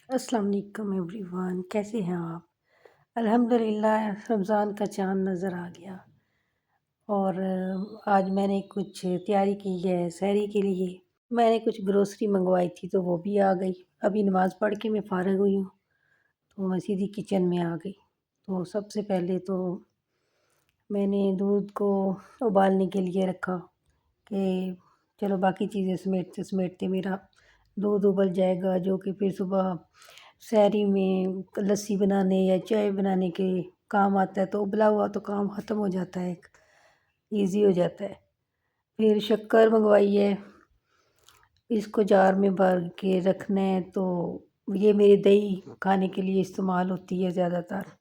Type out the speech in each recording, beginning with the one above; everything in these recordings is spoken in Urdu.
السلام علیکم ایوری ون، کیسے ہیں آپ؟ الحمدللہ رمضان کا چاند نظر آ گیا اور آج میں نے کچھ تیاری کی ہے سحری کے لیے۔ میں نے کچھ گروسری منگوائی تھی تو وہ بھی آ گئی۔ ابھی نماز پڑھ کے میں فارغ ہوئی ہوں تو میں سیدھی کچن میں آ گئی۔ تو سب سے پہلے تو میں نے دودھ کو ابالنے کے لیے رکھا کہ چلو باقی چیزیں سمیٹتے سمیٹتے میرا دودھ ابل جائے گا، جو کہ پھر صبح سحری میں لسی بنانے یا چائے بنانے کے کام آتا ہے۔ تو ابلا ہوا تو کام ختم ہو جاتا ہے، ایزی ہو جاتا ہے۔ پھر شکر منگوائی ہے، اس کو جار میں بھر کے رکھنا ہے۔ تو یہ میری دہی کھانے کے لیے استعمال ہوتی ہے زیادہ تر۔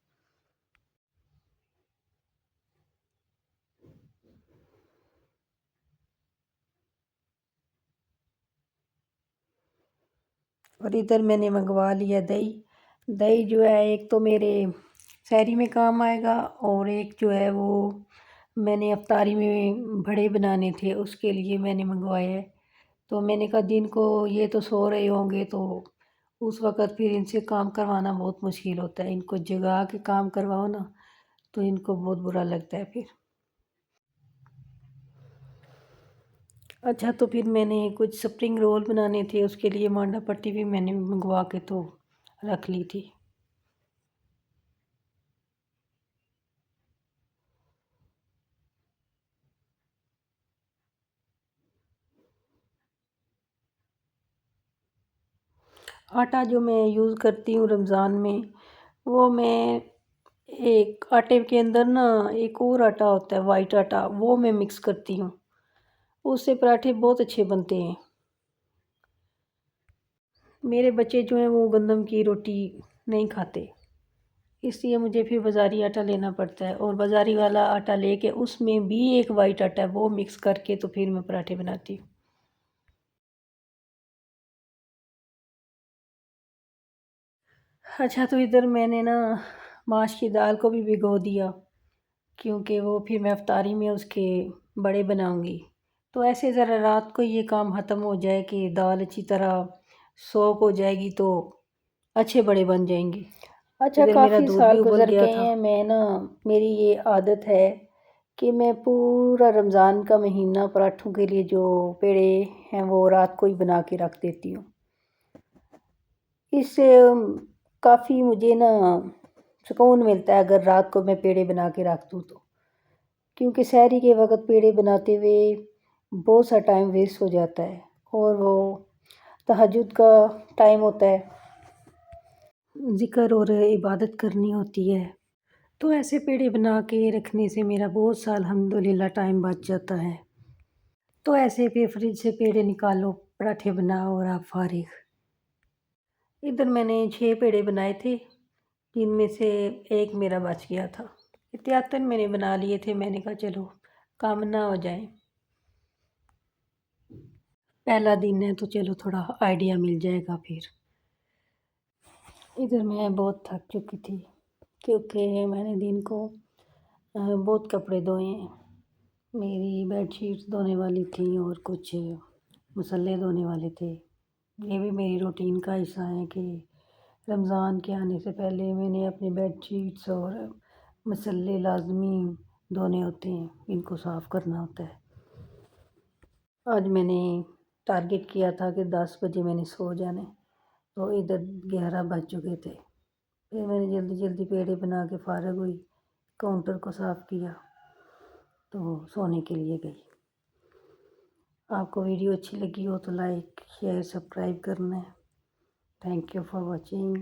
اور ادھر میں نے منگوا لیا دہی۔ دہی جو ہے ایک تو میرے سحری میں کام آئے گا، اور ایک جو ہے وہ میں نے افطاری میں بڑے بنانے تھے، اس کے لیے میں نے منگوایا ہے۔ تو میں نے کہا دن کو یہ تو سو رہے ہوں گے، تو اس وقت پھر ان سے کام کروانا بہت مشکل ہوتا ہے۔ ان کو جگا کے کام کرواؤ نا تو ان کو بہت برا لگتا ہے پھر۔ اچھا، تو پھر میں نے کچھ سپرنگ رول بنانے تھے، اس کے لیے مانڈا پٹی بھی میں نے منگوا کے تو رکھ لی تھی۔ آٹا جو میں یوز کرتی ہوں رمضان میں، وہ میں ایک آٹے کے اندر نا ایک اور آٹا ہوتا ہے وائٹ آٹا، وہ میں مکس کرتی ہوں، اس سے پراٹھے بہت اچھے بنتے ہیں۔ میرے بچے جو ہیں وہ گندم کی روٹی نہیں کھاتے، اس لیے مجھے پھر بازاری آٹا لینا پڑتا ہے، اور بازاری والا آٹا لے کے اس میں بھی ایک وائٹ آٹا ہے وہ مکس کر کے تو پھر میں پراٹھے بناتی ہوں۔ اچھا، تو ادھر میں نے نا ماش کی دال کو بھی بھگو دیا، کیونکہ وہ پھر میں افطاری میں اس کے بڑے بناؤں گی۔ تو ایسے ذرا رات کو یہ کام ختم ہو جائے کہ دال اچھی طرح سوک ہو جائے گی تو اچھے بڑے بن جائیں گے۔ اچھا، ادھر میرا کافی دودھ سال بھی ابل گزر گیا گئے تھا۔ ہیں، میں نا میری یہ عادت ہے کہ میں پورا رمضان کا مہینہ پراٹھوں کے لیے جو پیڑے ہیں وہ رات کو ہی بنا کے رکھ دیتی ہوں۔ اس سے کافی مجھے نا سکون ملتا ہے اگر رات کو میں پیڑے بنا کے رکھ دوں تو، کیونکہ سحری کے وقت پیڑے بناتے ہوئے بہت سا ٹائم ویسٹ ہو جاتا ہے، اور وہ تہجد کا ٹائم ہوتا ہے، ذکر اور عبادت کرنی ہوتی ہے۔ تو ایسے پیڑے بنا کے رکھنے سے میرا بہت سا الحمدللہ ٹائم بچ جاتا ہے۔ تو ایسے پھر فریج سے پیڑے نکالو، پراٹھے بناؤ اور آپ فارغ۔ ادھر میں نے 6 پیڑے بنائے تھے، جن میں سے ایک میرا بچ گیا تھا۔ احتیاطاً میں نے بنا لیے تھے، میں نے کہا چلو کام نہ ہو جائیں، پہلا دن ہے تو چلو تھوڑا آئیڈیا مل جائے گا پھر۔ ادھر میں بہت تھک چکی تھی، کیونکہ میں نے دن کو بہت کپڑے دھوئے ہیں۔ میری بیڈ شیٹس دھونے والی تھیں اور کچھ مسلے دھونے والے تھے۔ یہ بھی میری روٹین کا حصہ ہے کہ رمضان کے آنے سے پہلے میں نے اپنے بیڈ شیٹس اور مسلے لازمی دھونے ہوتے ہیں، ان کو صاف کرنا ہوتا ہے۔ آج میں نے ٹارگٹ کیا تھا کہ 10 بجے میں نے سو جانا ہے، تو ادھر 11 بج چکے تھے۔ پھر میں نے جلدی جلدی پیڑے بنا کے فارغ ہوئی، کاؤنٹر کو صاف کیا تو سونے کے لیے گئی۔ آپ کو ویڈیو اچھی لگی ہو تو لائک شیئر سبسکرائب کرنا ہے۔ Thank you for watching.